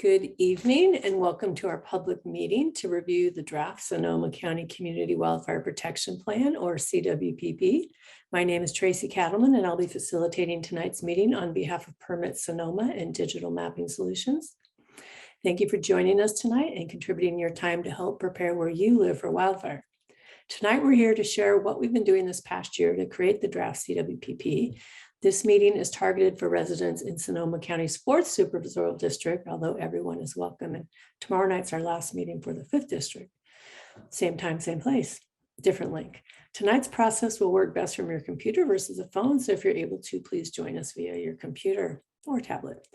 Good evening and welcome to our public meeting to review the draft Sonoma County Community Wildfire Protection Plan, or CWPP. My name is Tracy Cattleman and I'll be facilitating tonight's meeting on behalf of Permit Sonoma and Digital Mapping Solutions. Thank you for joining us tonight and contributing your time to help prepare where you live for wildfire. Tonight we're here to share what we've been doing this past year to create the draft CWPP. This meeting is targeted for residents in Sonoma County's 4th supervisorial district, although everyone is welcome. And tomorrow night's our last meeting for the 5th district. Same time, same place, different link. Tonight's process will work best from your computer versus a phone. So if you're able to, please join us via your computer or tablet.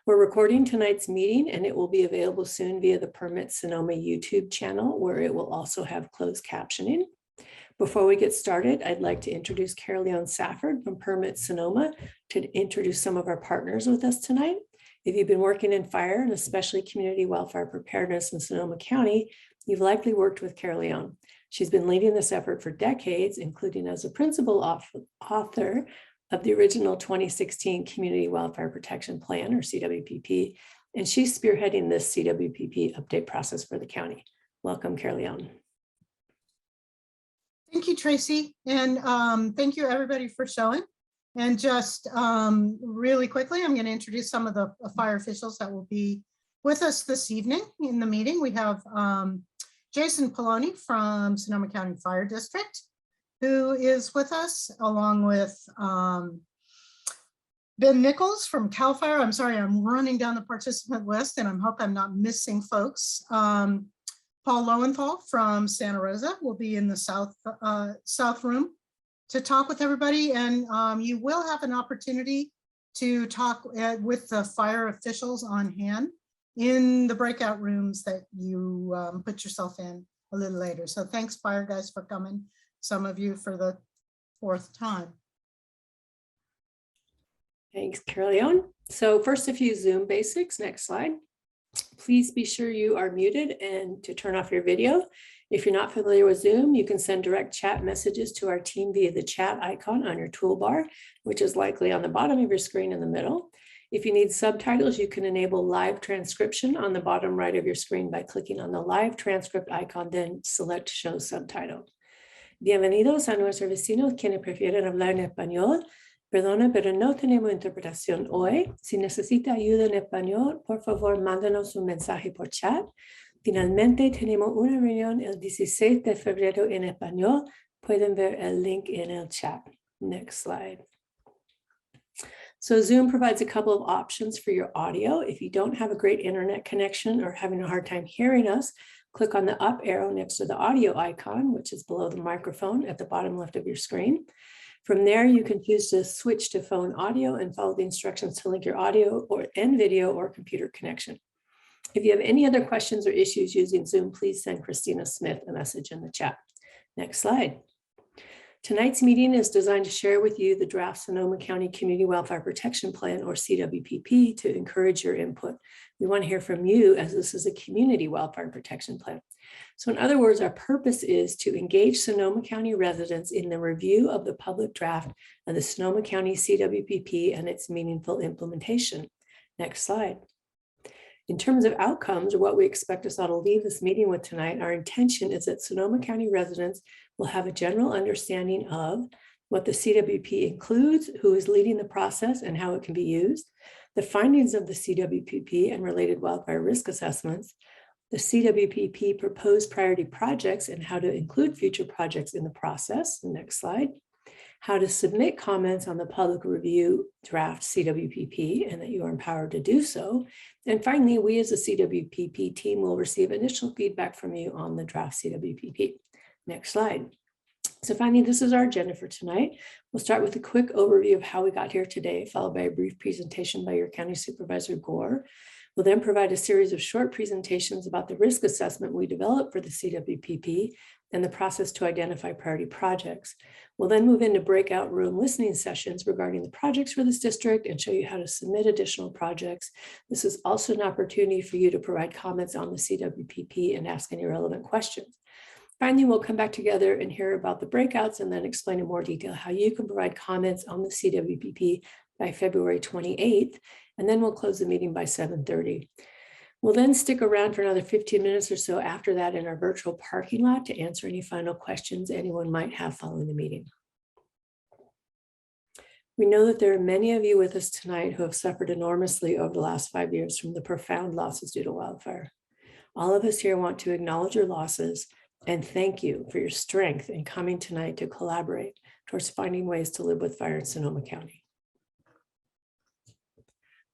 We're recording tonight's meeting and it will be available soon via the Permit Sonoma YouTube channel, where it will also have closed captioning. Before we get started, I'd like to introduce Carol Safford from Permit Sonoma to introduce some of our partners with us tonight. If you've been working in fire and especially community wildfire preparedness in Sonoma County, you've likely worked with Carol. She's been leading this effort for decades, including as a principal author of the original 2016 Community Wildfire Protection Plan, or CWPP, and she's spearheading this CWPP update process for the county. Welcome, Carol. Thank you, Tracy, and thank you everybody for showing. And just really quickly, I'm going to introduce some of the fire officials that will be with us this evening in the meeting. We have Jason Poloni from Sonoma County Fire District, who is with us, along with Ben Nichols from CAL FIRE. I'm sorry, I'm running down the participant list and I hope I'm not missing folks. Paul Lowenthal from Santa Rosa will be in the south room to talk with everybody, and you will have an opportunity to talk with the fire officials on hand in the breakout rooms that you put yourself in a little later. So thanks, fire guys, for coming, some of you for the 4th time. Thanks, Carol. So first, a few Zoom basics. Next slide. Please be sure you are muted and to turn off your video. If you're not familiar with Zoom, you can send direct chat messages to our team via the chat icon on your toolbar, which is likely on the bottom of your screen in the middle. If you need subtitles, you can enable live transcription on the bottom right of your screen by clicking on the live transcript icon, then select show subtitle. Bienvenidos a nuestros vecinos quienes prefieren hablar en español. Perdona, pero no tenemos interpretación hoy. Si necesita ayuda en español, por favor, mándanos un mensaje por chat. Finalmente, tenemos una reunión el 16 de febrero en español. Pueden ver el link en el chat. Next slide. So Zoom provides a couple of options for your audio. If you don't have a great internet connection or having a hard time hearing us, click on the up arrow next to the audio icon, which is below the microphone at the bottom left of your screen. From there, you can choose to switch to phone audio and follow the instructions to link your audio and video or computer connection. If you have any other questions or issues using Zoom, please send Christina Smith a message in the chat. Next slide. Tonight's meeting is designed to share with you the draft Sonoma County Community Wildfire Protection Plan, or CWPP, to encourage your input. We want to hear from you, as this is a community wildfire protection plan. So in other words, our purpose is to engage Sonoma County residents in the review of the public draft of the Sonoma County CWPP and its meaningful implementation. Next slide. In terms of outcomes, or what we expect us all to leave this meeting with tonight, our intention is that Sonoma County residents will have a general understanding of what the CWP includes, who is leading the process, and how it can be used, the findings of the CWPP and related wildfire risk assessments, the CWPP proposed priority projects and how to include future projects in the process. Next slide. How to submit comments on the public review draft CWPP and that you are empowered to do so. And finally, we as a CWPP team will receive initial feedback from you on the draft CWPP. Next slide. So finally, this is our agenda for tonight. We'll start with a quick overview of how we got here today, followed by a brief presentation by your County Supervisor Gore. We'll then provide a series of short presentations about the risk assessment we developed for the CWPP and the process to identify priority projects. We'll then move into breakout room listening sessions regarding the projects for this district and show you how to submit additional projects. This is also an opportunity for you to provide comments on the CWPP and ask any relevant questions. Finally, we'll come back together and hear about the breakouts and then explain in more detail how you can provide comments on the CWPP by February 28th, and then we'll close the meeting by 7:30. We'll then stick around for another 15 minutes or so after that in our virtual parking lot to answer any final questions anyone might have following the meeting. We know that there are many of you with us tonight who have suffered enormously over the last 5 years from the profound losses due to wildfire. All of us here want to acknowledge your losses and thank you for your strength in coming tonight to collaborate towards finding ways to live with fire in Sonoma County.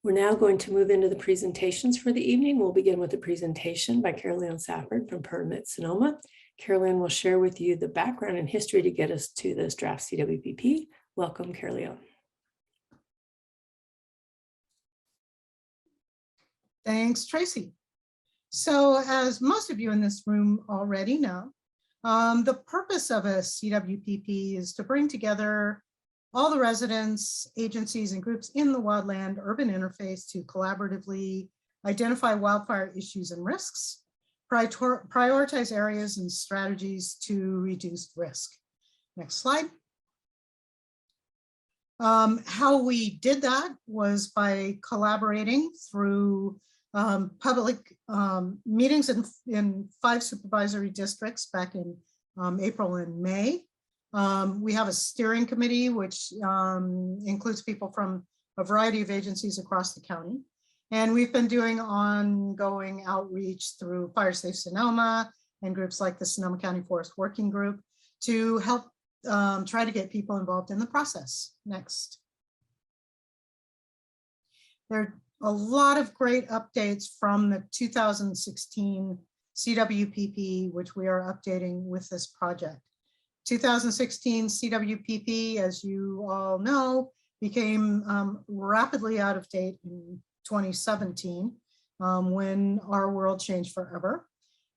We're now going to move into the presentations for the evening. We'll begin with a presentation by Carolyn Safford from Permit Sonoma. Carolyn will share with you the background and history to get us to this draft CWPP. Welcome, Carolyn. Thanks, Tracy. So as most of you in this room already know, the purpose of a CWPP is to bring together all the residents, agencies, and groups in the wildland urban interface to collaboratively identify wildfire issues and risks, prioritize areas and strategies to reduce risk. Next slide. How we did that was by collaborating through public meetings in 5 supervisory districts back in April and May. We have a steering committee, which includes people from a variety of agencies across the county. And we've been doing ongoing outreach through Fire Safe Sonoma and groups like the Sonoma County Forest Working Group to help try to get people involved in the process. Next. There are a lot of great updates from the 2016 CWPP, which we are updating with this project. 2016 CWPP, as you all know, became rapidly out of date in 2017 when our world changed forever.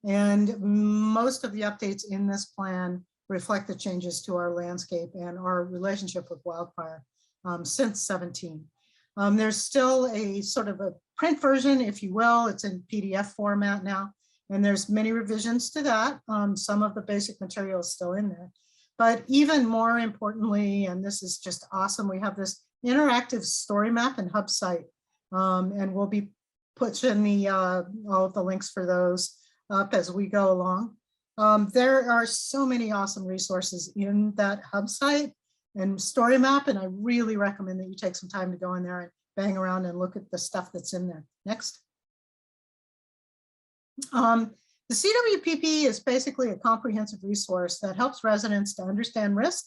And most of the updates in this plan reflect the changes to our landscape and our relationship with wildfire since 17. There's still a sort of a print version, if you will. It's in PDF format now, and there's many revisions to that. Some of the basic material is still in there. But even more importantly, and this is just awesome, we have this interactive story map and hub site, and we'll be putting the all of the links for those up as we go along. There are so many awesome resources in that hub site and story map, and I really recommend that you take some time to go in there and bang around and look at the stuff that's in there. Next. The CWPP is basically a comprehensive resource that helps residents to understand risk,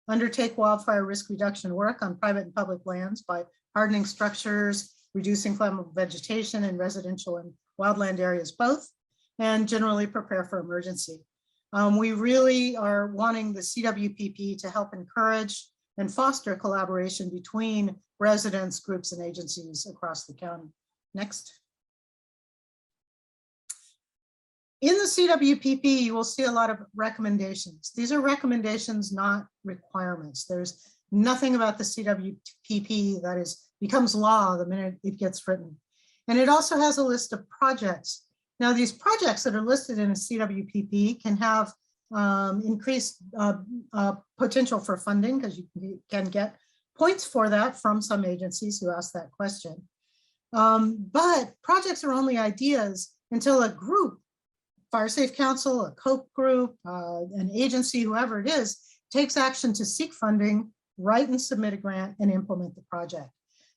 undertake wildfire risk reduction work on private and public lands by hardening structures, reducing flammable vegetation in residential and wildland areas both, and generally prepare for emergency. We really are wanting the CWPP to help encourage and foster collaboration between residents, groups, and agencies across the county. Next. In the CWPP, you will see a lot of recommendations. These are recommendations, not requirements. There's nothing about the CWPP that becomes law the minute it gets written. And it also has a list of projects. Now, these projects that are listed in a CWPP can have increased potential for funding, because you can get points for that from some agencies who ask that question. But projects are only ideas until a group, Fire Safe Council, a COPE group, an agency, whoever it is, takes action to seek funding, write and submit a grant, and implement the project.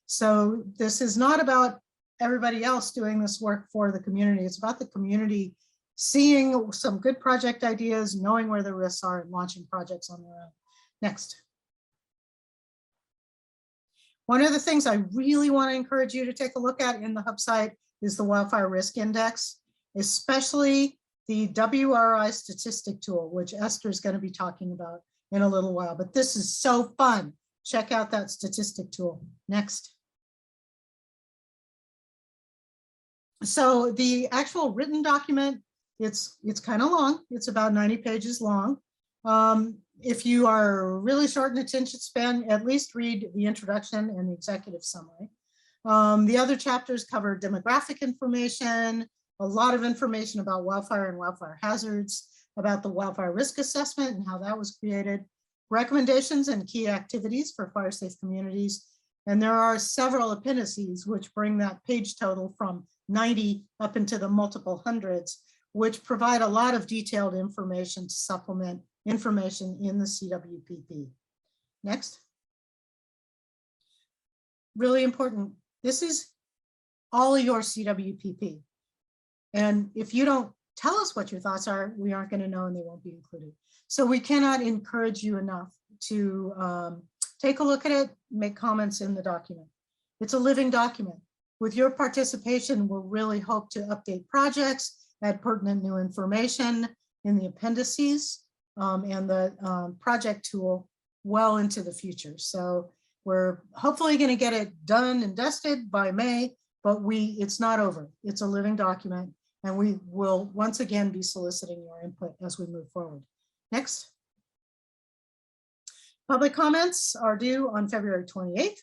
So this is not about everybody else doing this work for the community. It's about the community seeing some good project ideas, knowing where the risks are, and launching projects on their own. Next. One of the things I really want to encourage you to take a look at in the hub site is the Wildfire Risk Index, especially the WRI statistic tool, which Esther is going to be talking about in a little while. But this is so fun. Check out that statistic tool. Next. So the actual written document, it's kind of long. It's about 90 pages long. If you are really short in attention span, at least read the introduction and the executive summary. The other chapters cover demographic information, a lot of information about wildfire and wildfire hazards, about the wildfire risk assessment and how that was created, recommendations and key activities for fire safe communities. And there are several appendices which bring that page total from 90 up into the multiple hundreds, which provide a lot of detailed information to supplement information in the CWPP. Next. Really important. This is all your CWPP. And if you don't tell us what your thoughts are, we aren't going to know and they won't be included. So we cannot encourage you enough to take a look at it, make comments in the document. It's a living document. With your participation, we'll really hope to update projects, add pertinent new information in the appendices and the project tool well into the future. So we're hopefully going to get it done and dusted by May, but it's not over. It's a living document, and we will once again be soliciting your input as we move forward. Next. Public comments are due on February 28th.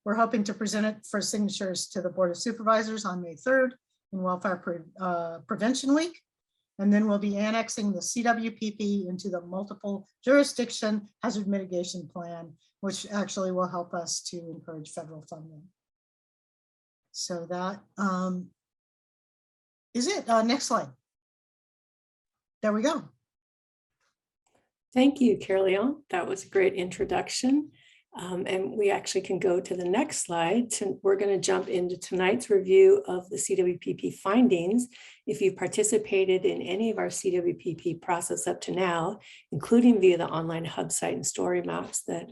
We're hoping to present it for signatures to the Board of Supervisors on May 3rd in Wildfire Prevention Week. And then we'll be annexing the CWPP into the multiple jurisdiction hazard mitigation plan, which actually will help us to encourage federal funding. So that is it. Next slide. There we go. Thank you, Carol. That was a great introduction. And we actually can go to the next slide. We're going to jump into tonight's review of the CWPP findings. If you participated in any of our CWPP process up to now, including via the online hub site and story maps that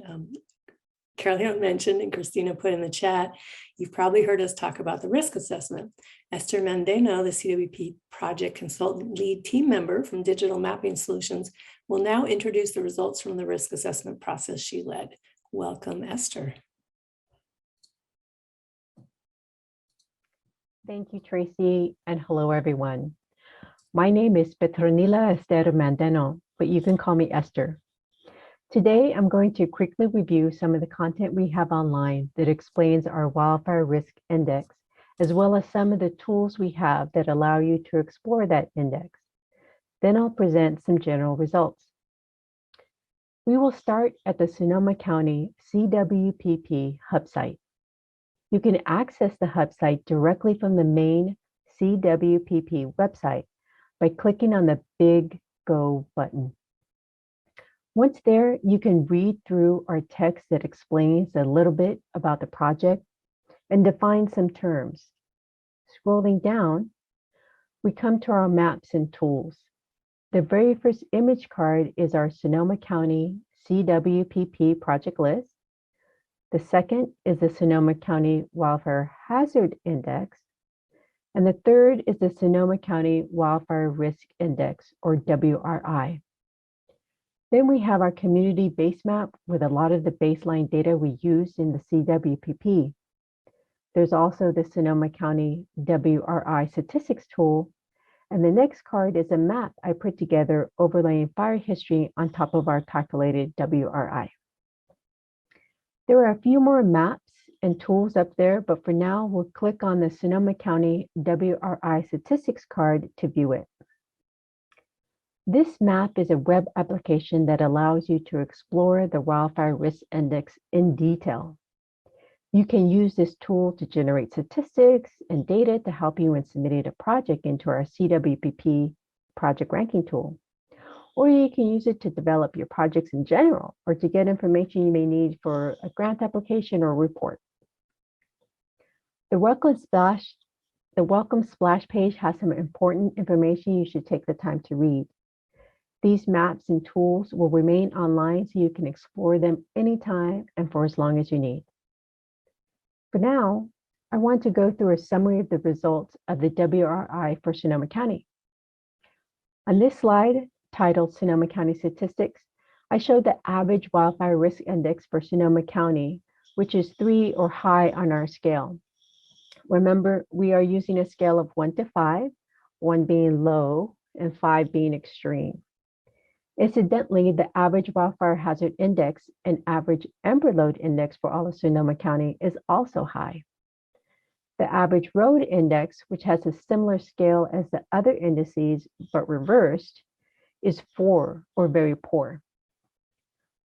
Carol mentioned and Christina put in the chat, you've probably heard us talk about the risk assessment. Esther Mendeno, the CWP project consultant lead team member from Digital Mapping Solutions, will now introduce the results from the risk assessment process she led. Welcome, Esther. Thank you, Tracy, and hello, everyone. My name is Petronila Esther Mendeno, but you can call me Esther. Today, I'm going to quickly review some of the content we have online that explains our wildfire risk index, as well as some of the tools we have that allow you to explore that index. Then I'll present some general results. We will start at the Sonoma County CWPP hub site. You can access the hub site directly from the main CWPP website by clicking on the Big Go button. Once there, you can read through our text that explains a little bit about the project and define some terms. Scrolling down, we come to our maps and tools. The very first image card is our Sonoma County CWPP project list. The second is the Sonoma County Wildfire Hazard Index. And the third is the Sonoma County Wildfire Risk Index, or WRI. Then we have our community base map with a lot of the baseline data we used in the CWPP. There's also the Sonoma County WRI statistics tool. And the next card is a map I put together overlaying fire history on top of our calculated WRI. There are a few more maps and tools up there, but for now, we'll click on the Sonoma County WRI statistics card to view it. This map is a web application that allows you to explore the wildfire risk index in detail. You can use this tool to generate statistics and data to help you when submitting a project into our CWPP project ranking tool. Or you can use it to develop your projects in general, or to get information you may need for a grant application or report. The welcome splash page has some important information you should take the time to read. These maps and tools will remain online so you can explore them anytime and for as long as you need. For now, I want to go through a summary of the results of the WRI for Sonoma County. On this slide, titled Sonoma County Statistics, I show the average wildfire risk index for Sonoma County, which is 3 or high on our scale. Remember, we are using a scale of 1 to 5, 1 being low and 5 being extreme. Incidentally, the average wildfire hazard index and average ember load index for all of Sonoma County is also high. The average road index, which has a similar scale as the other indices but reversed, is 4 or very poor.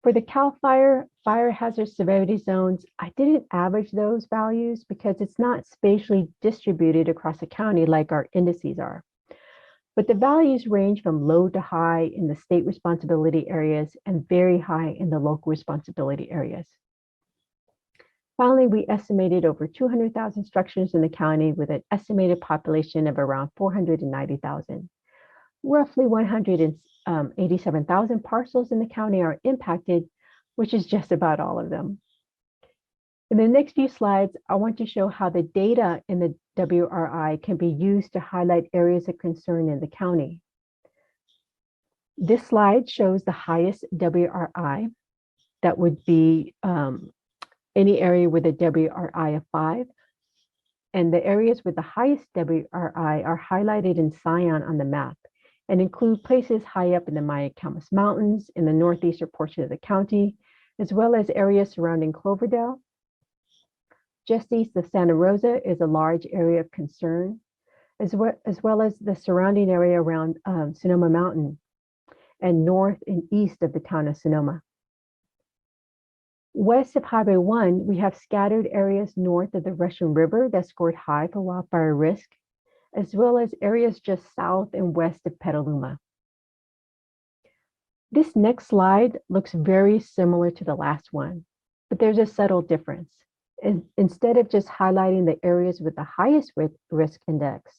For the CAL FIRE fire hazard severity zones, I didn't average those values because it's not spatially distributed across the county like our indices are. But the values range from low to high in the state responsibility areas and very high in the local responsibility areas. Finally, we estimated over 200,000 structures in the county with an estimated population of around 490,000. Roughly 187,000 parcels in the county are impacted, which is just about all of them. In the next few slides, I want to show how the data in the WRI can be used to highlight areas of concern in the county. This slide shows the highest WRI. That would be any area with a WRI of 5. And the areas with the highest WRI are highlighted in cyan on the map and include places high up in the Mayacamas Mountains in the northeastern portion of the county, as well as areas surrounding Cloverdale. Just east of Santa Rosa is a large area of concern, as well as the surrounding area around Sonoma Mountain and north and east of the town of Sonoma. West of Highway 1, we have scattered areas north of the Russian River that scored high for wildfire risk, as well as areas just south and west of Petaluma. This next slide looks very similar to the last one, but there's a subtle difference. Instead of just highlighting the areas with the highest risk index,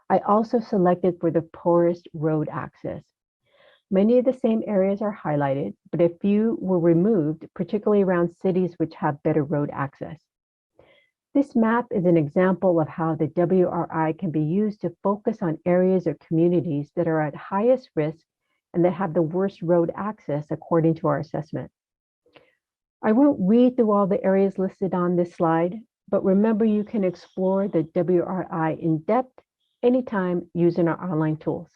I also selected for the poorest road access. Many of the same areas are highlighted, but a few were removed, particularly around cities which have better road access. This map is an example of how the WRI can be used to focus on areas or communities that are at highest risk and that have the worst road access according to our assessment. I won't read through all the areas listed on this slide, but remember you can explore the WRI in depth anytime using our online tools.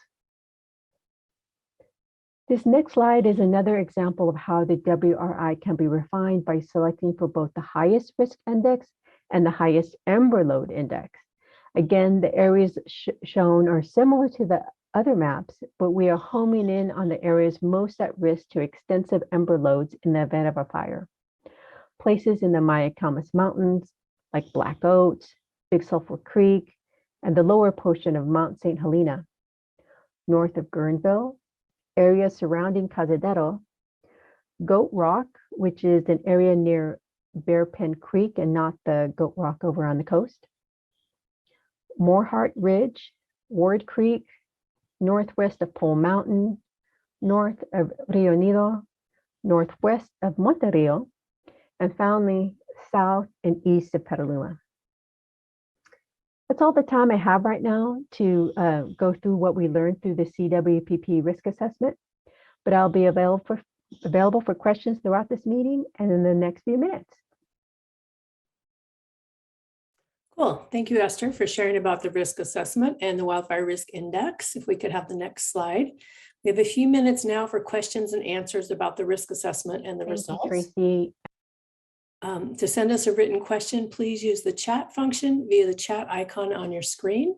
This next slide is another example of how the WRI can be refined by selecting for both the highest risk index and the highest ember load index. Again, the areas shown are similar to the other maps, but we are homing in on the areas most at risk to extensive ember loads in the event of a fire. Places in the Mayacamas Mountains, like Black Oats, Big Sulphur Creek, and the lower portion of Mount St. Helena. North of Guerneville, areas surrounding Cazadero, Goat Rock, which is an area near Bear Pen Creek and not the Goat Rock over on the coast, Moorheart Ridge, Ward Creek, northwest of Pole Mountain, north of Rio Nido, northwest of Monterrio, and finally south and east of Petaluma. That's all the time I have right now to go through what we learned through the CWPP risk assessment, but I'll be available for questions throughout this meeting and in the next few minutes. Cool. Thank you, Esther, for sharing about the risk assessment and the wildfire risk index. If we could have the next slide. We have a few minutes now for questions and answers about the risk assessment and the results. Thank you, Tracy. To send us a written question, please use the chat function via the chat icon on your screen.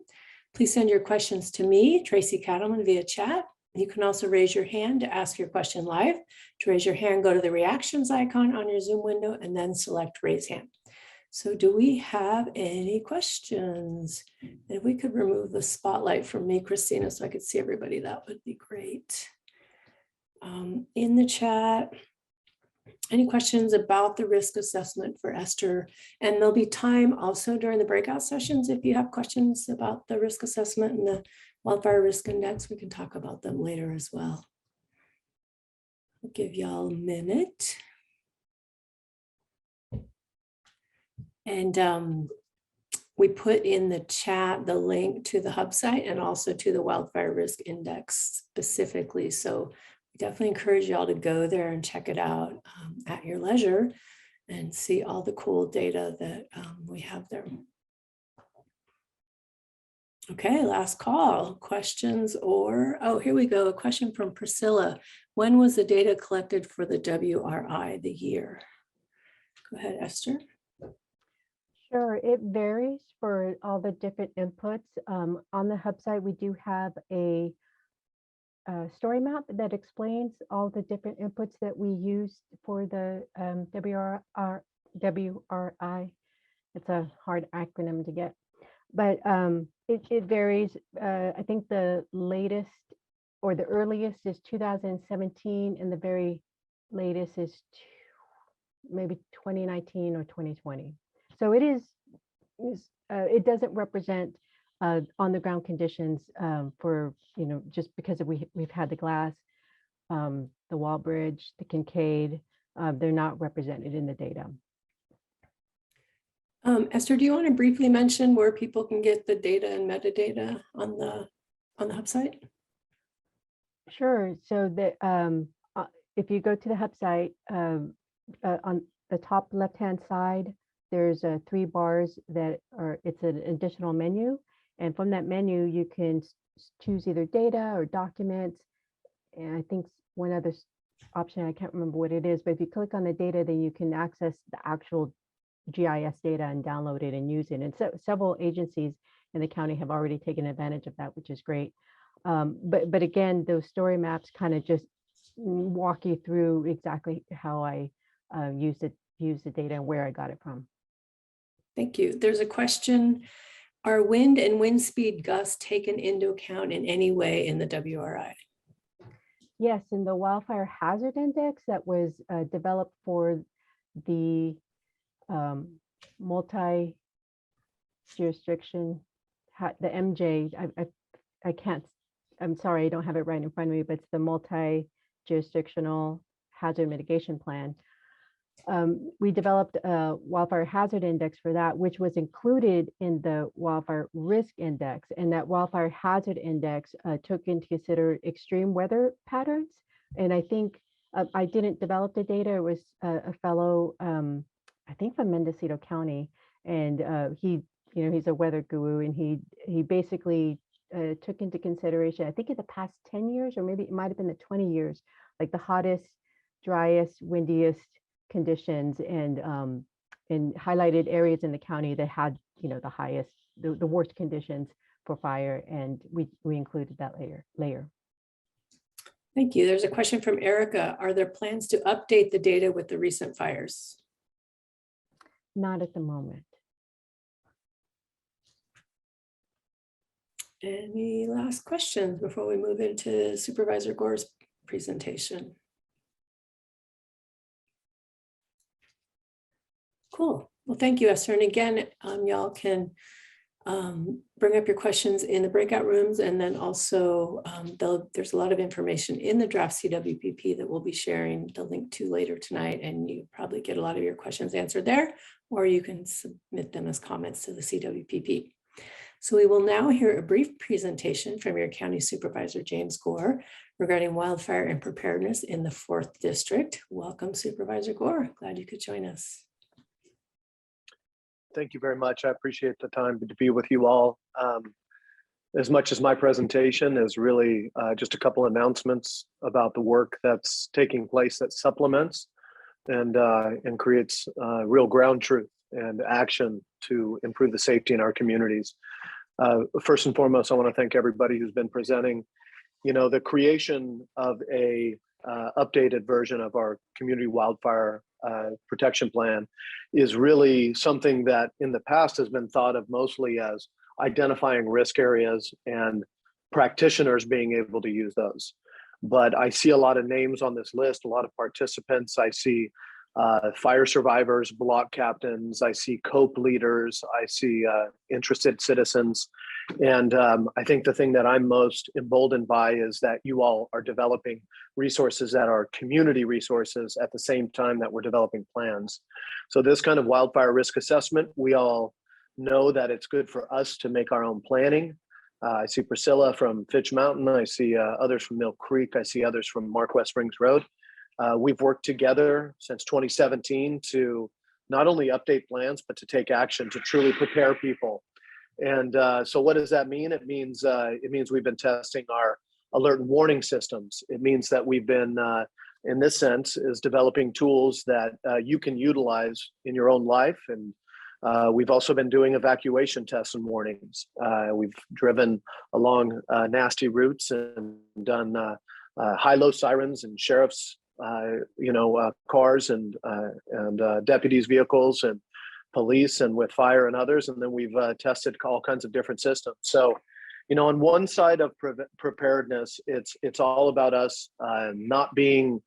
Please send your questions to me, Tracy Cattleman, via chat. You can also raise your hand to ask your question live. To raise your hand, go to the reactions icon on your Zoom window and then select raise hand. So do we have any questions? And if we could remove the spotlight from me, Christina, so I could see everybody, that would be great. In the chat, any questions about the risk assessment for Esther? And there'll be time also during the breakout sessions. If you have questions about the risk assessment and the wildfire risk index, we can talk about them later as well. I'll give y'all a minute. And we put in the chat the link to the hub site and also to the wildfire risk index specifically. So we definitely encourage y'all to go there and check it out at your leisure and see all the cool data that we have there. Okay, last call. Questions or, oh, here we go. A question from Priscilla. When was the data collected for the WRI, the year? Go ahead, Esther. Sure, it varies for all the different inputs. On the hub site, we do have a story map that explains all the different inputs that we use for the WRI. It's a hard acronym to get, but it varies. I think the latest or the earliest is 2017, and the very latest is maybe 2019 or 2020. So it it doesn't represent on the ground conditions for, just because we've had the glass, the wall bridge, the Kincaid, they're not represented in the data. Esther, do you want to briefly mention where people can get the data and metadata on the hub site? Sure. So if you go to the hub site, on the top left-hand side, there's 3 bars it's an additional menu. And from that menu, you can choose either data or documents. And I think one other option, I can't remember what it is, but if you click on the data, then you can access the actual GIS data and download it and use it. And so several agencies in the county have already taken advantage of that, which is great. But again, those story maps kind of just walk you through exactly how I use the data and where I got it from. Thank you. There's a question. Are wind and wind speed gusts taken into account in any way in the WRI? Yes, in the Wildfire Hazard Index that was developed for the multi-jurisdiction, the MJ, I can't, I'm sorry, I don't have it right in front of me, but it's the multi-jurisdictional hazard mitigation plan. We developed a wildfire hazard index for that, which was included in the wildfire risk index. And that wildfire hazard index took into consider extreme weather patterns. And I think I didn't develop the data. It was a fellow, I think from Mendocino County, and he's a weather guru, and he basically took into consideration, I think in the past 10 years, or maybe it might have been the 20 years, like the hottest, driest, windiest conditions, and highlighted areas in the county that had the highest, the worst conditions for fire, and we included that layer. Thank you. There's a question from Erica. Are there plans to update the data with the recent fires? Not at the moment. Any last questions before we move into Supervisor Gore's presentation? Cool. Well, thank you, Esther. And again, y'all can bring up your questions in the breakout rooms, and then also there's a lot of information in the draft CWPP that we'll be sharing the link to later tonight, and you probably get a lot of your questions answered there, or you can submit them as comments to the CWPP. So we will now hear a brief presentation from your County Supervisor, James Gore, regarding wildfire and preparedness in the 4th District. Welcome, Supervisor Gore. Glad you could join us. Thank you very much. I appreciate the time to be with you all. As much as my presentation is really just a couple announcements about the work that's taking place that supplements and creates real ground truth and action to improve the safety in our communities. First and foremost, I want to thank everybody who's been presenting. The creation of a updated version of our Community Wildfire Protection Plan is really something that in the past has been thought of mostly as identifying risk areas and practitioners being able to use those. But I see a lot of names on this list, a lot of participants. I see fire survivors, block captains, I see COPE leaders, I see interested citizens. And I think the thing that I'm most emboldened by is that you all are developing resources that are community resources at the same time that we're developing plans. So this kind of wildfire risk assessment, we all know that it's good for us to make our own planning. I see Priscilla from Fitch Mountain. I see others from Mill Creek. I see others from Mark West Springs Road. We've worked together since 2017 to not only update plans, but to take action to truly prepare people. And so what does that mean? It means we've been testing our alert and warning systems. It means that we've been, in this sense, is developing tools that you can utilize in your own life and We've also been doing evacuation tests and warnings. We've driven along nasty routes and done high-low sirens and sheriff's, cars and deputies' vehicles and police and with fire and others. And then we've tested all kinds of different systems. So, on one side of preparedness, it's all about us not being,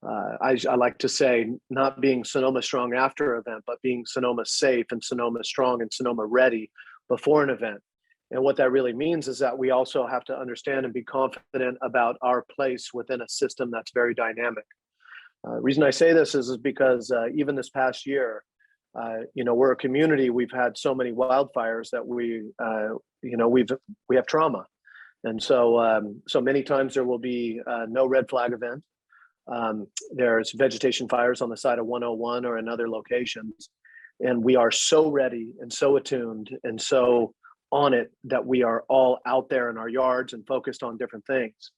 I like to say, not being Sonoma strong after an event, but being Sonoma safe and Sonoma strong and Sonoma ready before an event. And what that really means is that we also have to understand and be confident about our place within a system that's very dynamic. The reason I say this is because even this past year, we're a community. We've had so many wildfires that we have trauma, and so many times there will be no red flag event. There's vegetation fires on the side of 101 or in other locations, and we are so ready and so attuned and so on it that we are all out there in our yards and focused on different things.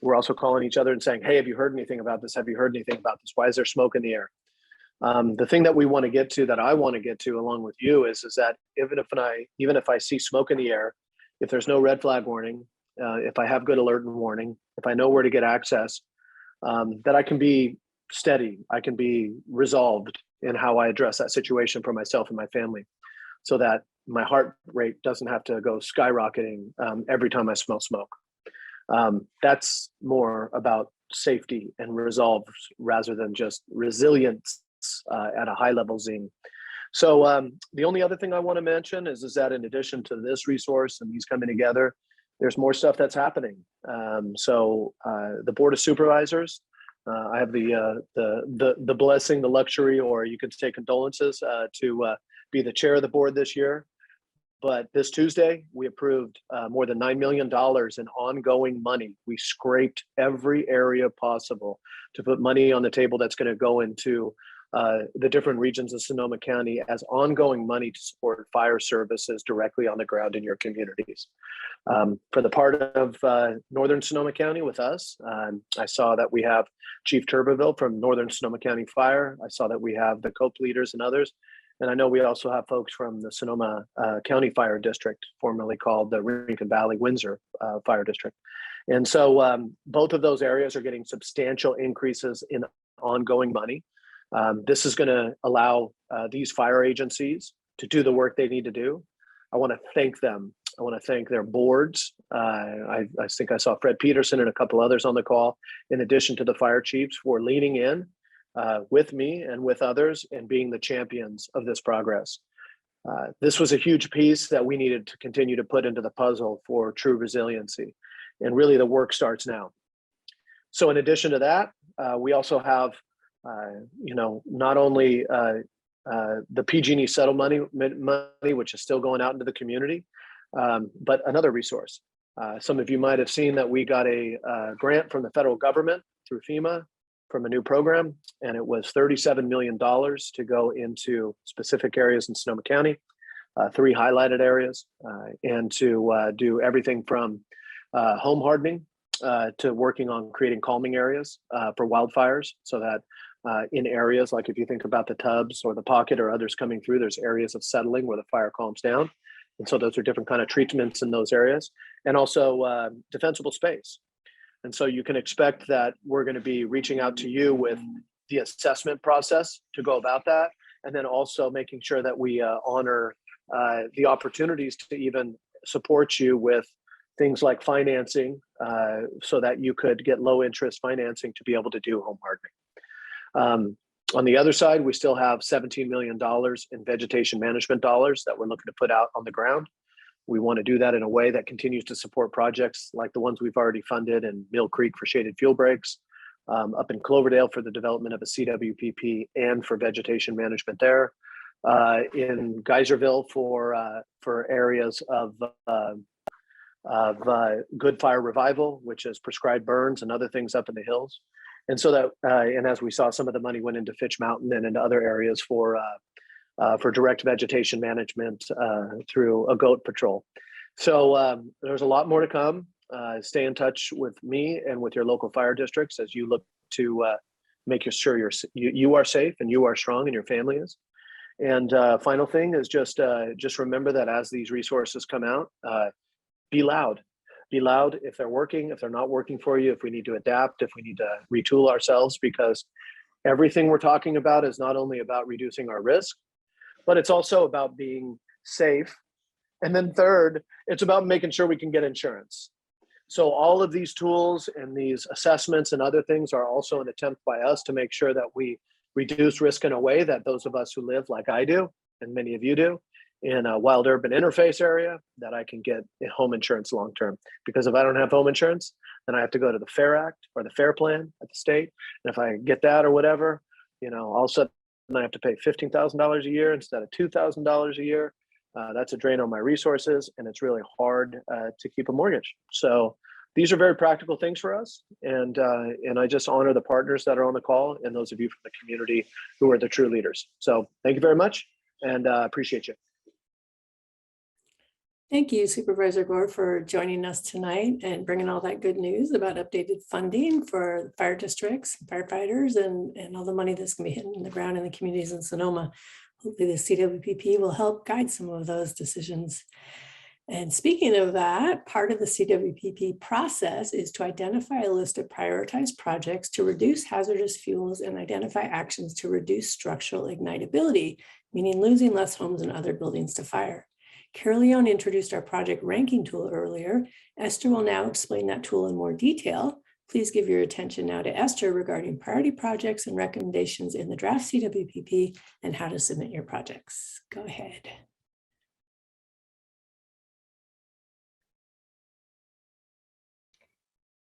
We're also calling each other and saying, "Hey, have you heard anything about this? Have you heard anything about this? Why is there smoke in the air?" The thing that we want to get to, that I want to get to along with you, is that even if I see smoke in the air, if there's no red flag warning, if I have good alert and warning, if I know where to get access, that I can be steady, I can be resolved in how I address that situation for myself and my family, so that my heart rate doesn't have to go skyrocketing every time I smell smoke. That's more about safety and resolve rather than just resilience at a high level zine. So the only other thing I want to mention is that in addition to this resource and these coming together, there's more stuff that's happening. So the Board of Supervisors, I have the blessing, the luxury, or you could say condolences, to be the chair of the board this year. But this Tuesday, we approved more than $9 million in ongoing money. We scraped every area possible to put money on the table that's going to go into the different regions of Sonoma County as ongoing money to support fire services directly on the ground in your communities. For the part of Northern Sonoma County with us, I saw that we have Chief Turbeville from Northern Sonoma County Fire. I saw that we have the COPE leaders and others. And I know we also have folks from the Sonoma County Fire District, formerly called the Rincon Valley Windsor Fire District. And so both of those areas are getting substantial increases in ongoing money. This is going to allow these fire agencies to do the work they need to do. I want to thank them. I want to thank their boards. I think I saw Fred Peterson and a couple others on the call, in addition to the fire chiefs, for leaning in with me and with others and being the champions of this progress. This was a huge piece that we needed to continue to put into the puzzle for true resiliency. And really the work starts now. So in addition to that, we also have, not only the PG&E settlement money, which is still going out into the community, but another resource. Some of you might have seen that we got a grant from the federal government through FEMA from a new program, and it was $37 million to go into specific areas in Sonoma County, 3 highlighted areas, and to do everything from home hardening to working on creating calming areas for wildfires, so that in areas like if you think about the tubs or the pocket or others coming through, there's areas of settling where the fire calms down. And so those are different kind of treatments in those areas, and also defensible space. And so you can expect that we're going to be reaching out to you with the assessment process to go about that, and then also making sure that we honor the opportunities to even support you with things like financing, so that you could get low interest financing to be able to do home hardening. On the other side, we still have $17 million in vegetation management dollars that we're looking to put out on the ground. We want to do that in a way that continues to support projects like the ones we've already funded in Mill Creek for shaded fuel breaks, up in Cloverdale for the development of a CWPP and for vegetation management there, in Geyserville for areas of good fire revival, which is prescribed burns and other things up in the hills. And so that, and as we saw, some of the money went into Fitch Mountain and into other areas for direct vegetation management through a goat patrol. So there's a lot more to come. Stay in touch with me and with your local fire districts as you look to make sure you are safe and you are strong and your family is. And final thing is just remember that as these resources come out, be loud. Be loud if they're working, if they're not working for you, if we need to adapt, if we need to retool ourselves, because everything we're talking about is not only about reducing our risk, but it's also about being safe. And then third, it's about making sure we can get insurance. So all of these tools and these assessments and other things are also an attempt by us to make sure that we reduce risk in a way that those of us who live like I do, and many of you do, in a wild urban interface area, that I can get home insurance long-term. Because if I don't have home insurance, then I have to go to the FAIR Act or the FAIR Plan at the state. And if I get that or whatever, all of a sudden I have to pay $15,000 a year instead of $2,000 a year. That's a drain on my resources, and it's really hard to keep a mortgage. So these are very practical things for us. And I just honor the partners that are on the call and those of you from the community who are the true leaders. So thank you very much, and appreciate you. Thank you, Supervisor Gore, for joining us tonight and bringing all that good news about updated funding for fire districts, firefighters, and all the money that's going to be hitting the ground in the communities in Sonoma. Hopefully the CWPP will help guide some of those decisions. And speaking of that, part of the CWPP process is to identify a list of prioritized projects to reduce hazardous fuels and identify actions to reduce structural ignitability, meaning losing less homes and other buildings to fire. Carol Leon introduced our project ranking tool earlier. Esther will now explain that tool in more detail. Please give your attention now to Esther regarding priority projects and recommendations in the draft CWPP and how to submit your projects. Go ahead.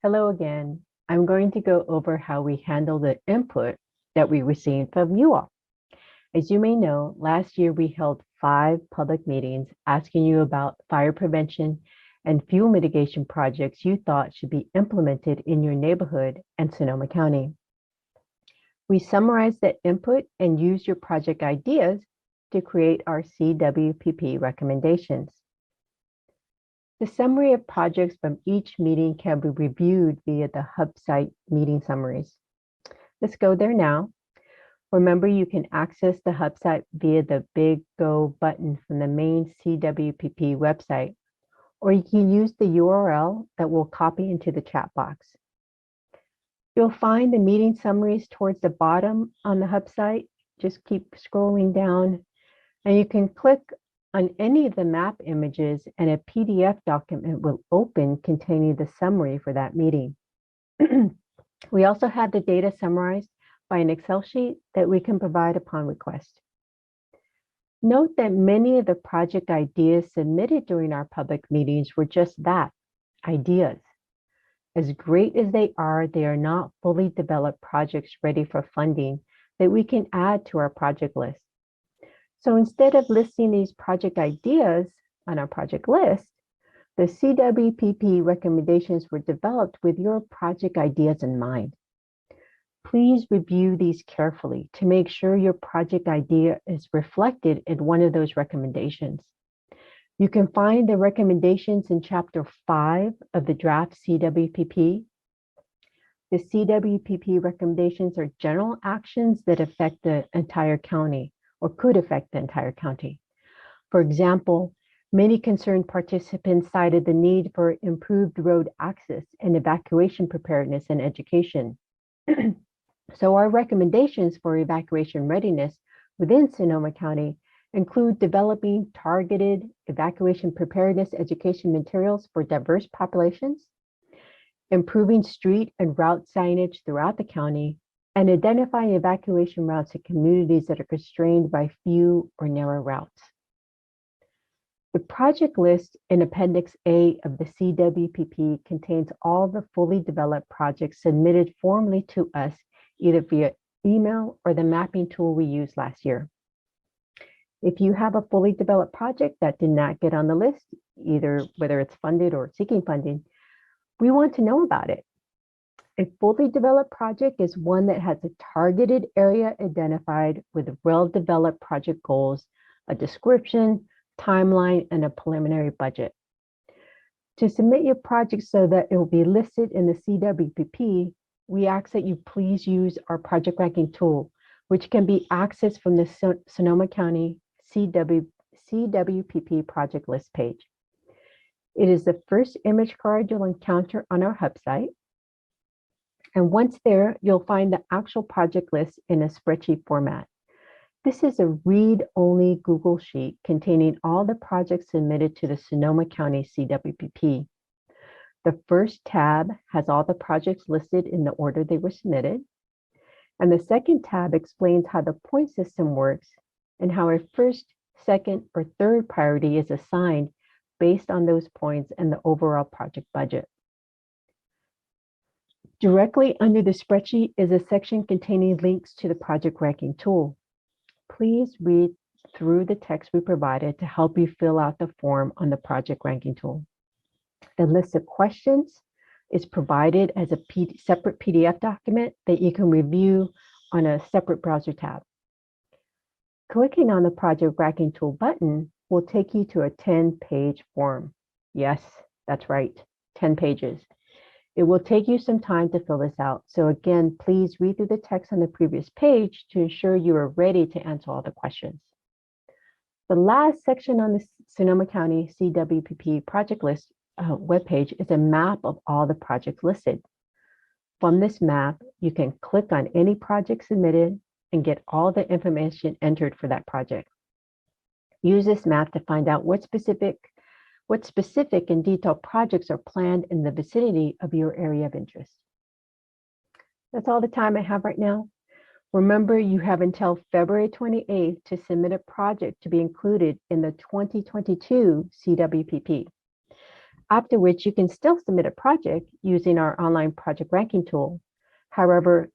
Hello again. I'm going to go over how we handle the input that we received from you all. As you may know, last year we held 5 public meetings asking you about fire prevention and fuel mitigation projects you thought should be implemented in your neighborhood and Sonoma County. We summarized that input and used your project ideas to create our CWPP recommendations. The summary of projects from each meeting can be reviewed via the Hub site meeting summaries. Let's go there now. Remember, you can access the Hub site via the Big Go button from the main CWPP website, or you can use the URL that we'll copy into the chat box. You'll find the meeting summaries towards the bottom on the Hub site. Just keep scrolling down, and you can click on any of the map images, and a PDF document will open containing the summary for that meeting. We also have the data summarized by an Excel sheet that we can provide upon request. Note that many of the project ideas submitted during our public meetings were just that, ideas. As great as they are not fully developed projects ready for funding that we can add to our project list. So instead of listing these project ideas on our project list, the CWPP recommendations were developed with your project ideas in mind. Please review these carefully to make sure your project idea is reflected in one of those recommendations. You can find the recommendations in Chapter 5 of the draft CWPP. The CWPP recommendations are general actions that affect the entire county or could affect the entire county. For example, many concerned participants cited the need for improved road access and evacuation preparedness and education. So our recommendations for evacuation readiness within Sonoma County include developing targeted evacuation preparedness education materials for diverse populations, improving street and route signage throughout the county, and identifying evacuation routes in communities that are constrained by few or narrow routes. The project list in Appendix A of the CWPP contains all the fully developed projects submitted formally to us, either via email or the mapping tool we used last year. If you have a fully developed project that did not get on the list, either whether it's funded or seeking funding, we want to know about it. A fully developed project is one that has a targeted area identified with well-developed project goals, a description, timeline, and a preliminary budget. To submit your project so that it will be listed in the CWPP, we ask that you please use our project ranking tool, which can be accessed from the Sonoma County CWPP project list page. It is the first image card you'll encounter on our hub site. And once there, you'll find the actual project list in a spreadsheet format. This is a read-only Google Sheet containing all the projects submitted to the Sonoma County CWPP. The first tab has all the projects listed in the order they were submitted. And the second tab explains how the point system works and how a first, second, or third priority is assigned based on those points and the overall project budget. Directly under the spreadsheet is a section containing links to the project ranking tool. Please read through the text we provided to help you fill out the form on the project ranking tool. The list of questions is provided as a separate PDF document that you can review on a separate browser tab. Clicking on the project ranking tool button will take you to a 10-page form. Yes, that's right, 10 pages. It will take you some time to fill this out. So again, please read through the text on the previous page to ensure you are ready to answer all the questions. The last section on the Sonoma County CWPP project list webpage is a map of all the projects listed. From this map, you can click on any project submitted and get all the information entered for that project. Use this map to find out what specific and detailed projects are planned in the vicinity of your area of interest. That's all the time I have right now. Remember, you have until February 28th to submit a project to be included in the 2022 CWPP. After which you can still submit a project using our online project ranking tool. However,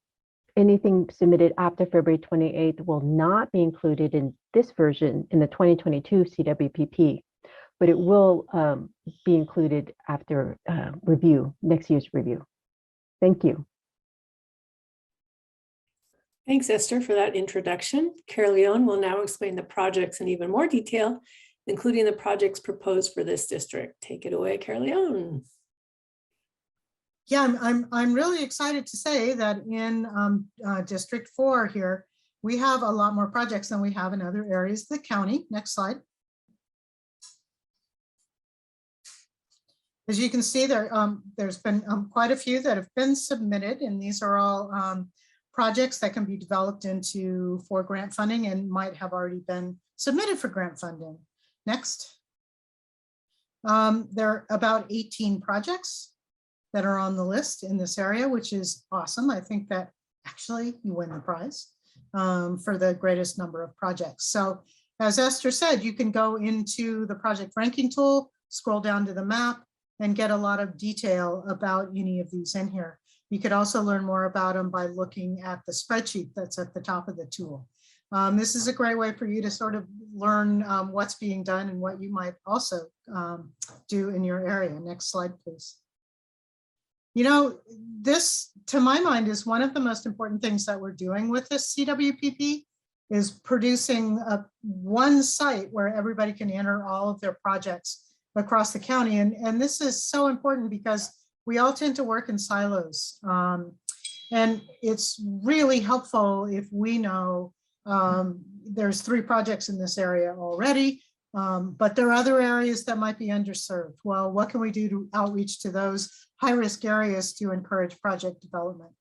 anything submitted after February 28th will not be included in this version in the 2022 CWPP, but it will be included after review, next year's review. Thank you. Thanks, Esther, for that introduction. Carleon will now explain the projects in even more detail, including the projects proposed for this district. Take it away, Carleon. Yeah, I'm really excited to say that in District 4 here, we have a lot more projects than we have in other areas of the county. Next slide. As you can see, there's been quite a few that have been submitted, and these are all projects that can be developed for grant funding and might have already been submitted for grant funding. Next. There are about 18 projects that are on the list in this area, which is awesome. I think that actually you win the prize for the greatest number of projects. So as Esther said, you can go into the project ranking tool, scroll down to the map, and get a lot of detail about any of these in here. You could also learn more about them by looking at the spreadsheet that's at the top of the tool. This is a great way for you to sort of learn what's being done and what you might also do in your area. Next slide, please. You know, this, to my mind, is one of the most important things that we're doing with this CWPP is producing one site where everybody can enter all of their projects across the county. And this is so important because we all tend to work in silos. And it's really helpful if we know there's 3 projects in this area already, but there are other areas that might be underserved. Well, what can we do to outreach to those high-risk areas to encourage project development?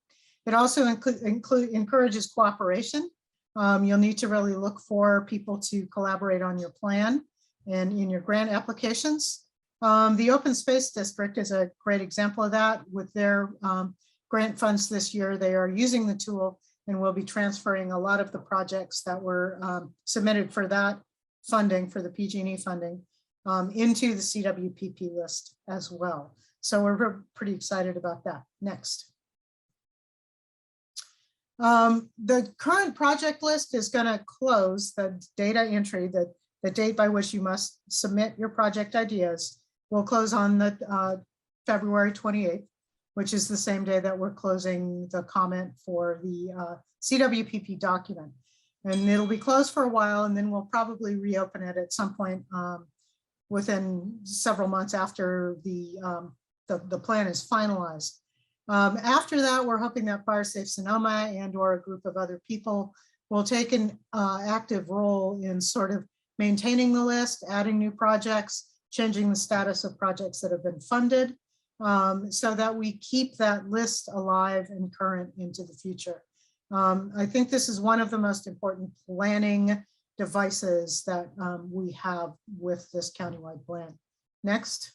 It also encourages cooperation. You'll need to really look for people to collaborate on your plan and in your grant applications. The Open Space District is a great example of that. With their grant funds this year, they are using the tool and will be transferring a lot of the projects that were submitted for that funding, for the PG&E funding, into the CWPP list as well. So we're pretty excited about that. Next. The current project list is going to close. The data entry, the date by which you must submit your project ideas, will close on the February 28th, which is the same day that we're closing the comment for the CWPP document. And it'll be closed for a while, and then we'll probably reopen it at some point within several months after the plan is finalized. After that, we're hoping that Fire Safe Sonoma and or a group of other people will take an active role in sort of maintaining the list, adding new projects, changing the status of projects that have been funded, so that we keep that list alive and current into the future. I think this is one of the most important planning devices that we have with this countywide plan. Next.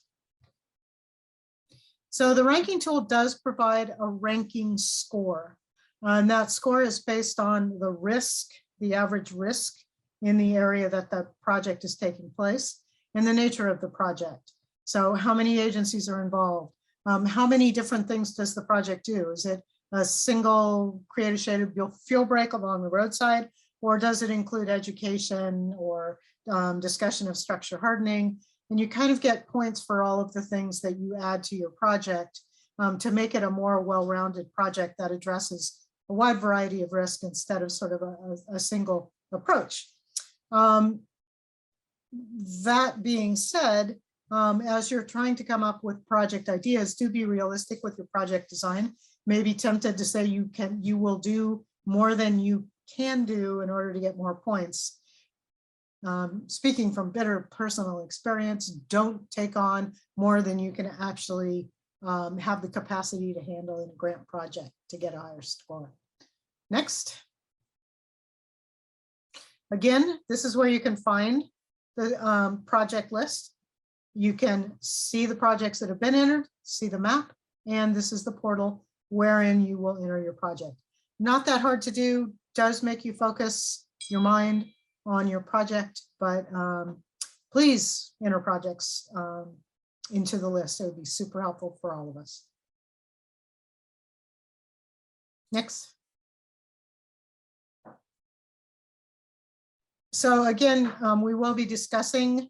So the ranking tool does provide a ranking score, and that score is based on the risk, the average risk in the area that the project is taking place, and the nature of the project. So how many agencies are involved? How many different things does the project do? Is it a single create a shaded fuel break along the roadside, or does it include education or discussion of structure hardening? And you kind of get points for all of the things that you add to your project to make it a more well-rounded project that addresses a wide variety of risk instead of sort of a single approach. That being said, as you're trying to come up with project ideas, do be realistic with your project design. Maybe tempted to say you will do more than you can do in order to get more points. Speaking from bitter personal experience, don't take on more than you can actually have the capacity to handle in a grant project to get a higher score. Next. Again, this is where you can find the project list. You can see the projects that have been entered, see the map, and this is the portal wherein you will enter your project. Not that hard to do, does make you focus your mind on your project, but please enter projects into the list. It would be super helpful for all of us. Next. So again, we will be discussing,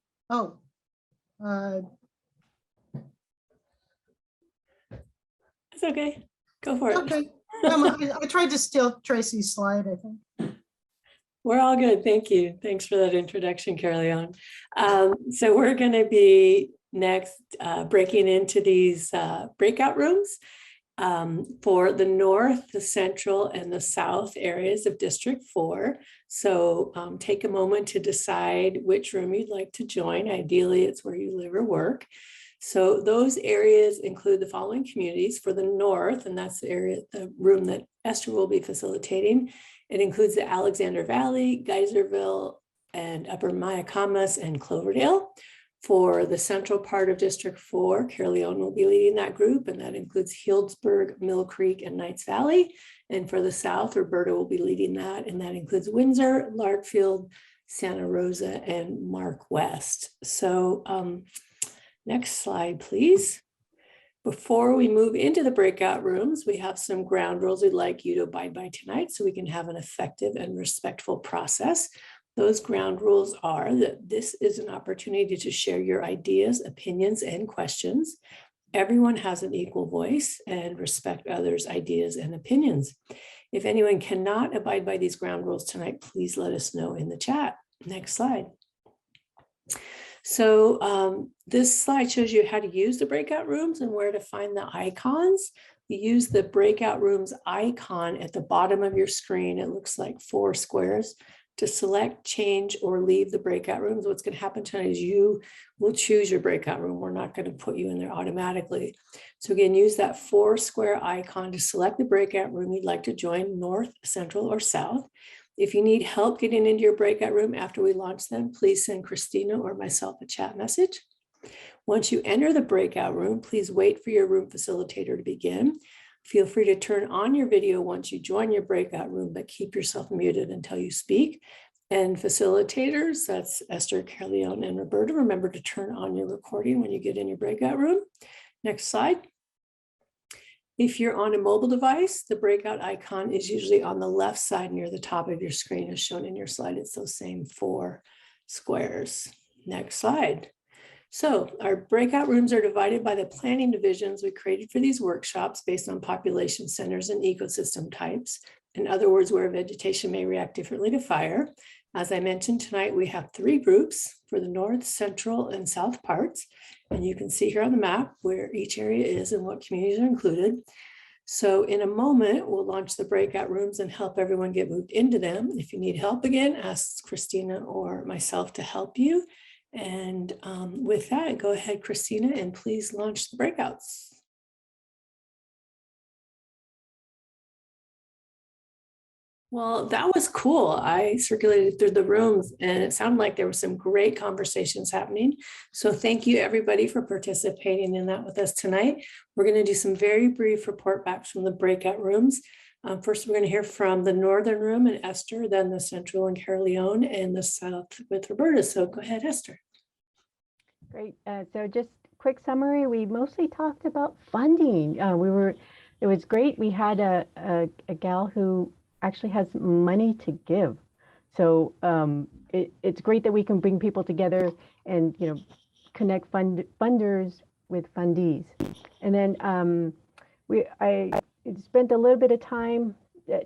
It's okay. Go for it. okay. I tried to steal Tracy's slide, I think. We're all good. Thank you. Thanks for that introduction, Caroline. So we're going to be next breaking into these breakout rooms for the north, the central, and the south areas of District 4. So take a moment to decide which room you'd like to join. Ideally, it's where you live or work. So those areas include the following communities. For the north, and that's the area, the room that Esther will be facilitating. It includes the Alexander Valley, Geyserville, and Upper Mayacamas and Cloverdale. For the central part of District 4, Caroline will be leading that group, and that includes Healdsburg, Mill Creek, and Knights Valley. And for the south, Roberta will be leading that, and that includes Windsor, Larkfield, Santa Rosa, and Mark West. So next slide, please. Before we move into the breakout rooms, we have some ground rules we'd like you to abide by tonight so we can have an effective and respectful process. Those ground rules are that this is an opportunity to share your ideas, opinions, and questions. Everyone has an equal voice, and respect others' ideas and opinions. If anyone cannot abide by these ground rules tonight, please let us know in the chat. Next slide. So this slide shows you how to use the breakout rooms and where to find the icons. You use the breakout rooms icon at the bottom of your screen. It looks like 4 squares to select, change, or leave the breakout rooms. What's going to happen tonight is you will choose your breakout room. We're not going to put you in there automatically. So again, use that 4 square icon to select the breakout room you'd like to join, north, central, or south. If you need help getting into your breakout room after we launch them, please send Christina or myself a chat message. Once you enter the breakout room, please wait for your room facilitator to begin. Feel free to turn on your video once you join your breakout room, but keep yourself muted until you speak. And facilitators, that's Esther, Caroline, and Roberta, remember to turn on your recording when you get in your breakout room. Next slide. If you're on a mobile device, the breakout icon is usually on the left side near the top of your screen as shown in your slide. It's those same 4 squares. Next slide. So our breakout rooms are divided by the planning divisions we created for these workshops based on population centers and ecosystem types. In other words, where vegetation may react differently to fire. As I mentioned tonight, we have 3 groups for the north, central, and south parts. And you can see here on the map where each area is and what communities are included. So in a moment, we'll launch the breakout rooms and help everyone get moved into them. If you need help again, ask Christina or myself to help you. And with that, go ahead, Christina, and please launch the breakouts. Well, that was cool. I circulated through the rooms and it sounded like there were some great conversations happening. So thank you everybody for participating in that with us tonight. We're going to do some very brief report backs from the breakout rooms. First, we're going to hear from the Northern Room and Esther, then the Central and Carleone, and the South with Roberta. So go ahead, Esther. Great. So just quick summary, we mostly talked about funding. It was great. We had a gal who actually has money to give. So it's great that we can bring people together and, you know, connect funders with fundees. And then I spent a little bit of time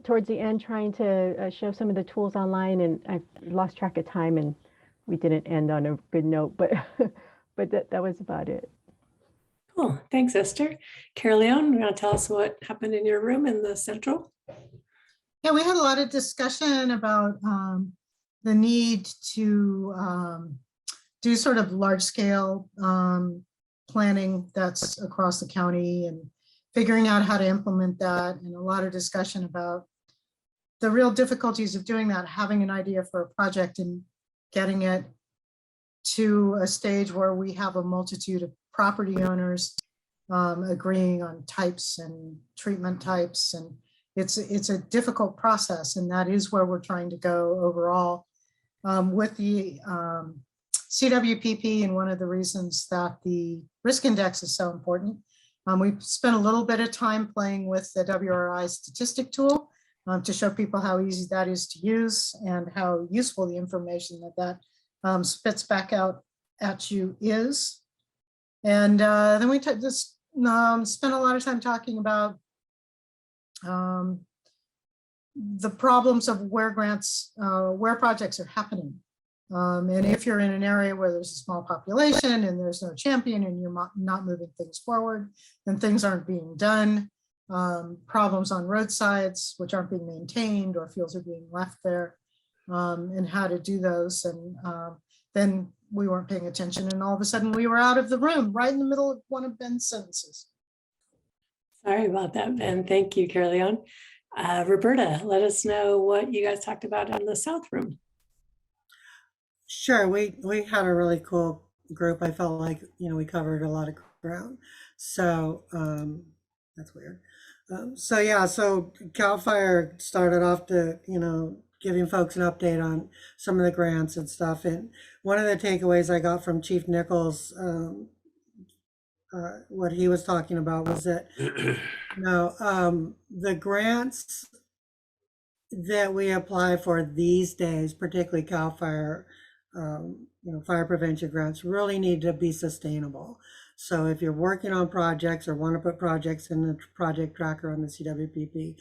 towards the end trying to show some of the tools online, and I lost track of time and we didn't end on a good note, but that was about it. Cool. Thanks, Esther. Carleone, you want to tell us what happened in your room in the Central? Yeah, we had a lot of discussion about the need to do sort of large scale planning that's across the county and figuring out how to implement that, and a lot of discussion about the real difficulties of doing that, having an idea for a project and getting it to a stage where we have a multitude of property owners agreeing on types and treatment types, and it's a difficult process, and that is where we're trying to go overall with the CWPP. And one of the reasons that the risk index is so important, we spent a little bit of time playing with the WRI statistic tool to show people how easy that is to use and how useful the information that spits back out at you is. And then we spent a lot of time talking about the problems of where projects are happening. And if you're in an area where there's a small population and there's no champion and you're not moving things forward, then things aren't being done. Problems on roadsides, which aren't being maintained, or fields are being left there, and how to do those. And then we weren't paying attention, and all of a sudden we were out of the room right in the middle of one of Ben's sentences. Sorry about that, Ben. Thank you, Carleone. Roberta, let us know what you guys talked about in the South Room. Sure, we had a really cool group. I felt like, you know, we covered a lot of ground. So that's weird. So CAL FIRE started off to, you know, giving folks an update on some of the grants and stuff. And one of the takeaways I got from Chief Nichols, what he was talking about was that, the grants that we apply for these days, particularly CAL FIRE, fire prevention grants, really need to be sustainable. So if you're working on projects or want to put projects in the project tracker on the CWPP,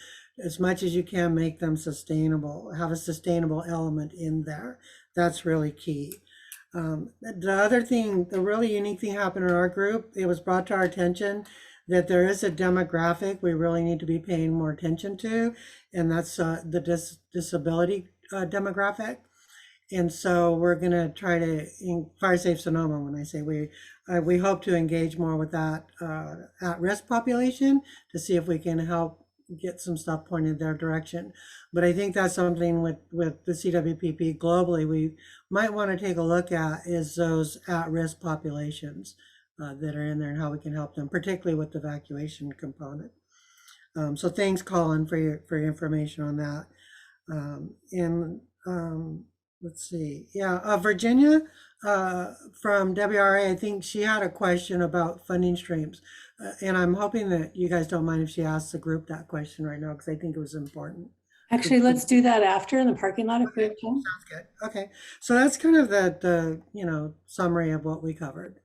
as much as you can, make them sustainable, have a sustainable element in there. That's really key. The other thing, the really unique thing happened in our group, it was brought to our attention that there is a demographic we really need to be paying more attention to, and that's the disability demographic. And so we're going to try to, in Fire Safe Sonoma, when I say we hope to engage more with that at-risk population to see if we can help get some stuff pointed their direction. But I think that's something with the CWPP globally we might want to take a look at, is those at-risk populations that are in there and how we can help them, particularly with the evacuation component. So thanks, Colin, for your information on that. Let's see. Yeah, Virginia from WRA, I think she had a question about funding streams. And I'm hoping that you guys don't mind if she asks the group that question right now, because I think it was important. Actually, let's do that after in the parking lot if we have time. Sounds good. Okay. So that's kind of the summary of what we covered.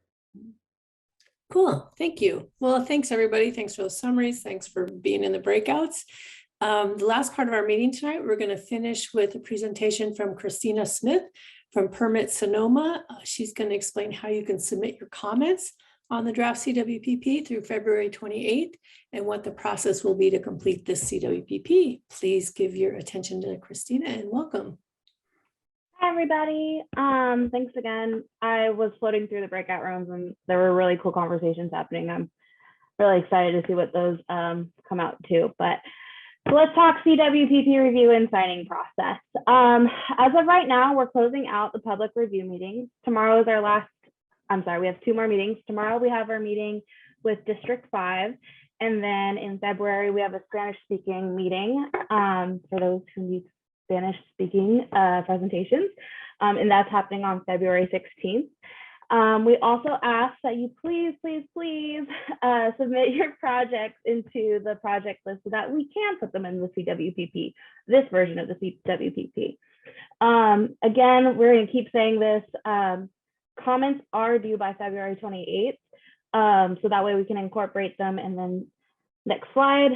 Cool. Thank you. Well, thanks, everybody. Thanks for those summaries. Thanks for being in the breakouts. The last part of our meeting tonight, we're going to finish with a presentation from Christina Smith from Permit Sonoma. She's going to explain how you can submit your comments on the draft CWPP through February 28th and what the process will be to complete this CWPP. Please give your attention to Christina and welcome. Hi, everybody. Thanks again. I was floating through the breakout rooms and there were really cool conversations happening. I'm really excited to see what those come out to. But so let's talk CWPP review and signing process. As of right now, we're closing out the public review meetings. Tomorrow is our last, we have 2 more meetings. Tomorrow we have our meeting with District 5. And then in February, we have a Spanish speaking meeting for those who need Spanish speaking presentations. And that's happening on February 16th. We also ask that you please submit your projects into the project list so that we can put them in the CWPP, this version of the CWPP. Again, we're going to keep saying this. Comments are due by February 28th. So that way we can incorporate them. And then next slide.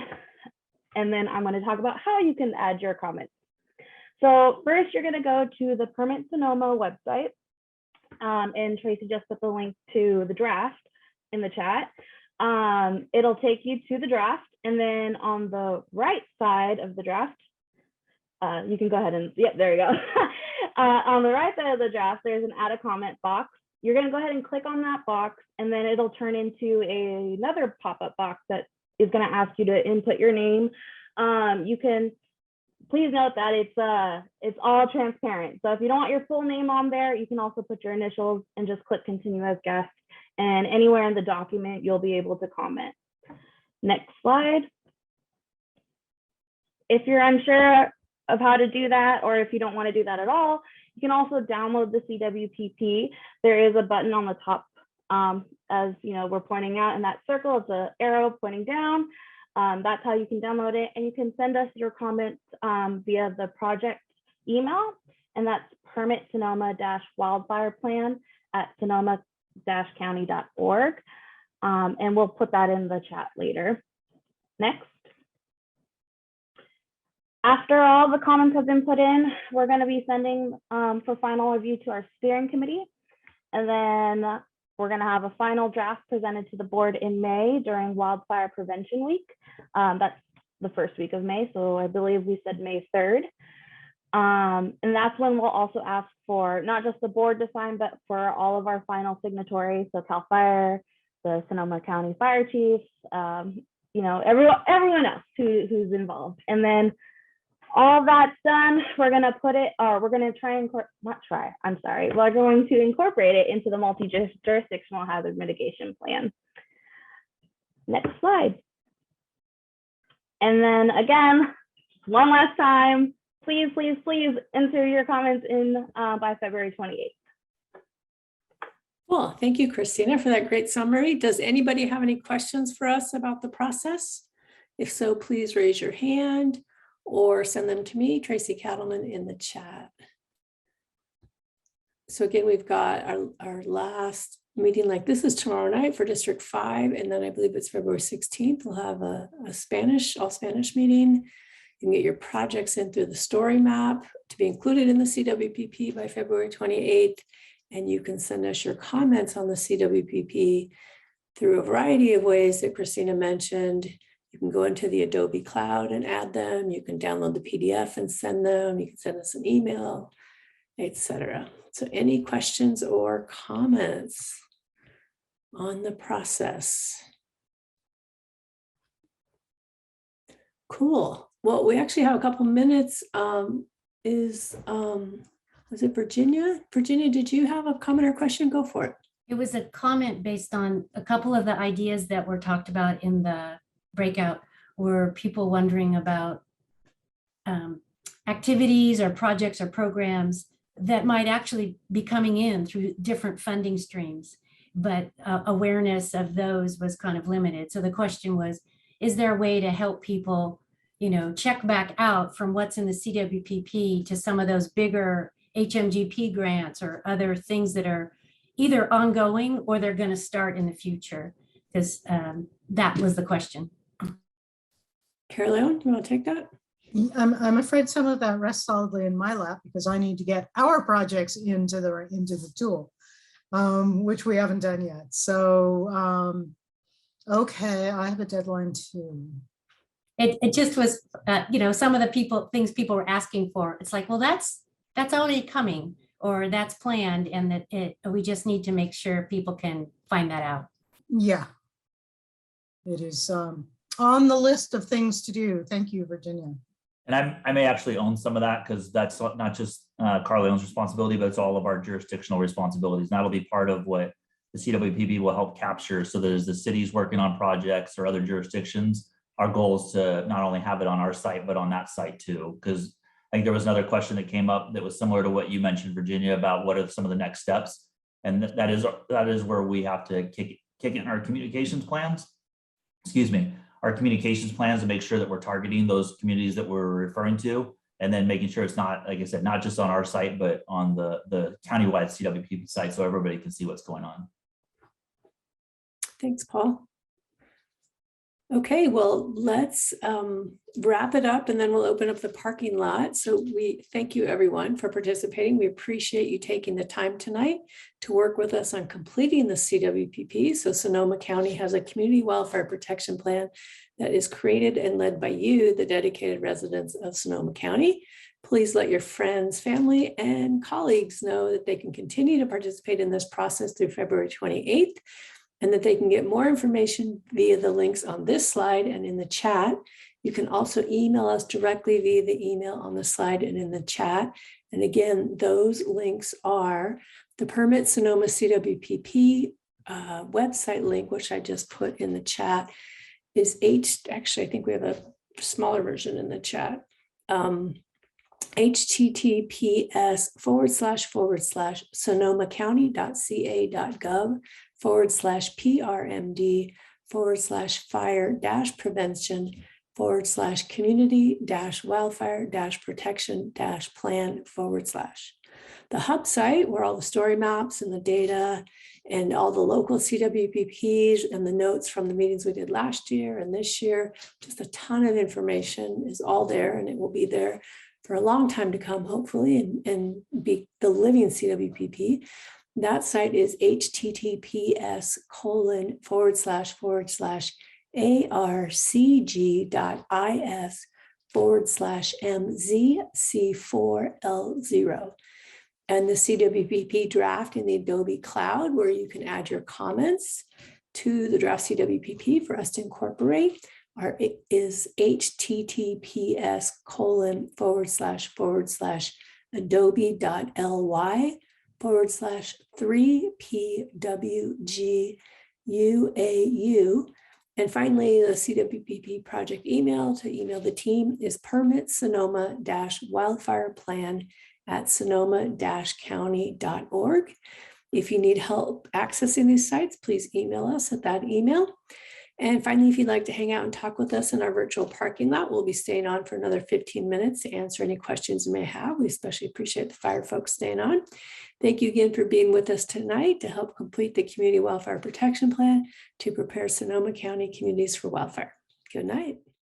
And then I'm going to talk about how you can add your comments. So first, you're going to go to the Permit Sonoma website. And Tracy just put the link to the draft in the chat. It'll take you to the draft. And then on the right side of the draft, you can go ahead and, yep, there you go. On the right side of the draft, there's an add a comment box. You're going to go ahead and click on that box, and then it'll turn into another pop-up box that is going to ask you to input your name. You can please note that it's all transparent. So if you don't want your full name on there, you can also put your initials and just click continue as guest. And anywhere in the document, you'll be able to comment. Next slide. If you're unsure of how to do that, or if you don't want to do that at all, you can also download the CWPP. There is a button on the top, as you know, we're pointing out in that circle, it's an arrow pointing down. That's how you can download it, and you can send us your comments via the project email, and that's permit Sonoma-Wildfire-Plan at sonomacounty.ca.gov. And we'll put that in the chat later. Next. After all the comments have been put in, we're going to be sending for final review to our steering committee. And then we're going to have a final draft presented to the board in May during Wildfire Prevention Week. That's the first week of May. So I believe we said May 3rd. And that's when we'll also ask for not just the board to sign, but for all of our final signatories. So CAL FIRE, the Sonoma County Fire Chief, you know, everyone else who's involved. And then all that's done, we're going to put it, or we're going to we're going to incorporate it into the multi-jurisdictional hazard mitigation plan. Next slide. And then again, one last time, please enter your comments in by February 28th. Cool. Thank you, Christina, for that great summary. Does anybody have any questions for us about the process? If so, please raise your hand or send them to me, Tracy Cattleman, in the chat. So again, we've got our last meeting like this is tomorrow night for District 5, and then I believe it's February 16th. We'll have a all Spanish meeting. You can get your projects in through the story map to be included in the CWPP by February 28th. And you can send us your comments on the CWPP through a variety of ways that Christina mentioned. You can go into the Adobe Cloud and add them. You can download the PDF and send them. You can send us an email, etc. So any questions or comments on the process? Cool. Well, we actually have a couple minutes. Was it Virginia? Virginia, did you have a comment or question? Go for it. It was a comment based on a couple of the ideas that were talked about in the breakout, were people wondering about activities or projects or programs that might actually be coming in through different funding streams, but awareness of those was kind of limited. So the question was, is there a way to help people, you know, check back out from what's in the CWPP to some of those bigger HMGP grants or other things that are either ongoing or they're going to start in the future? Because that was the question. Carolyn, you want to take that? I'm afraid some of that rests solidly in my lap because I need to get our projects into the tool. which we haven't done yet. So, okay, I have a deadline too. It just was, some of the things people were asking for. It's like, well, that's already coming, or that's planned, and that we just need to make sure people can find that out. Yeah. It is on the list of things to do. Thank you, Virginia. And I may actually own some of that, because that's not just Carleon's responsibility, but it's all of our jurisdictional responsibilities. And that'll be part of what the CWPP will help capture. So that as the city's working on projects or other jurisdictions, our goal is to not only have it on our site, but on that site too. Because I think there was another question that came up that was similar to what you mentioned, Virginia, about what are some of the next steps. And that is where we have to kick in our communications plans. Excuse me, our communications plans to make sure that we're targeting those communities that we're referring to, and then making sure it's not, like I said, not just on our site, but on the countywide CWPP site, so everybody can see what's going on. Thanks, Paul. Okay, well, let's wrap it up, and then we'll open up the parking lot. So we thank you everyone for participating. We appreciate you taking the time tonight to work with us on completing the CWPP. So Sonoma County has a Community Wildfire Protection Plan that is created and led by you, the dedicated residents of Sonoma County. Please let your friends, family, and colleagues know that they can continue to participate in this process through February 28th. And that they can get more information via the links on this slide and in the chat. You can also email us directly via the email on the slide and in the chat. And again, those links are the Permit Sonoma CWPP website link, which I just put in the chat, is actually, I think we have a smaller version in the chat. https://sonoma-county.ca.gov/PRMD/fire-prevention/community-wildfire-protection-plan/. The hub site, where all the story maps and the data and all the local CWPPs and the notes from the meetings we did last year and this year, just a ton of information is all there, and it will be there for a long time to come, hopefully, and be the living CWPP. That site is https://arcg.is/mzc4l0. And the CWPP draft in the Adobe Cloud, where you can add your comments to the draft CWPP for us to incorporate, is https://adobe.ly//3pwguau. And finally, the CWPP project email to email the team is permitsonoma-wildfireplan@sonoma-county.org. If you need help accessing these sites, please email us at that email. And finally, if you'd like to hang out and talk with us in our virtual parking lot, we'll be staying on for another 15 minutes to answer any questions you may have. We especially appreciate the fire folks staying on. Thank you again for being with us tonight to help complete the Community Wildfire Protection Plan to prepare Sonoma County communities for wildfire. Good night.